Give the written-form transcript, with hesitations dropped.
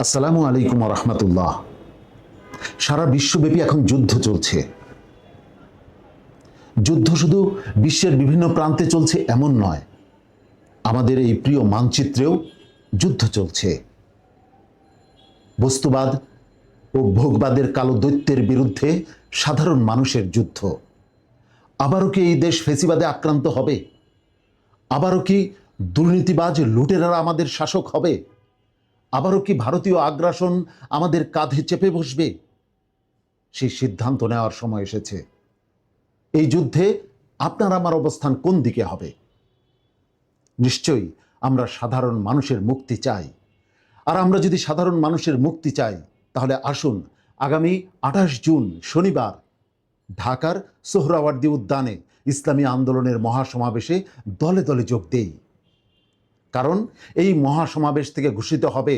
আসসালামু আলাইকুম রহমতুল্লাহ। সারা বিশ্বব্যাপী এখন যুদ্ধ চলছে। যুদ্ধ শুধু বিশ্বের বিভিন্ন প্রান্তে চলছে এমন নয়, আমাদের এই প্রিয় মানচিত্রেও যুদ্ধ চলছে। বস্তুবাদ ও ভোগবাদের কালো দৈত্যের বিরুদ্ধে সাধারণ মানুষের যুদ্ধ। আবারও কি এই দেশ ফেসিবাদে আক্রান্ত হবে? আবারও কি দুর্নীতিবাজ লুটেরারা আমাদের শাসক হবে? আবারও কি ভারতীয় আগ্রাসন আমাদের কাঁধে চেপে বসবে? সেই সিদ্ধান্ত নেওয়ার সময় এসেছে। এই যুদ্ধে আপনার আমার অবস্থান কোন দিকে হবে? নিশ্চয়ই আমরা সাধারণ মানুষের মুক্তি চাই। আর আমরা যদি সাধারণ মানুষের মুক্তি চাই, তাহলে আসুন আগামী 28 জুন শনিবার ঢাকার সোহরাওয়ার্দী উদ্যানে ইসলামী আন্দোলনের মহাসমাবেশে দলে দলে যোগ দেই। কারণ এই মহাসমাবেশ থেকে ঘোষিত হবে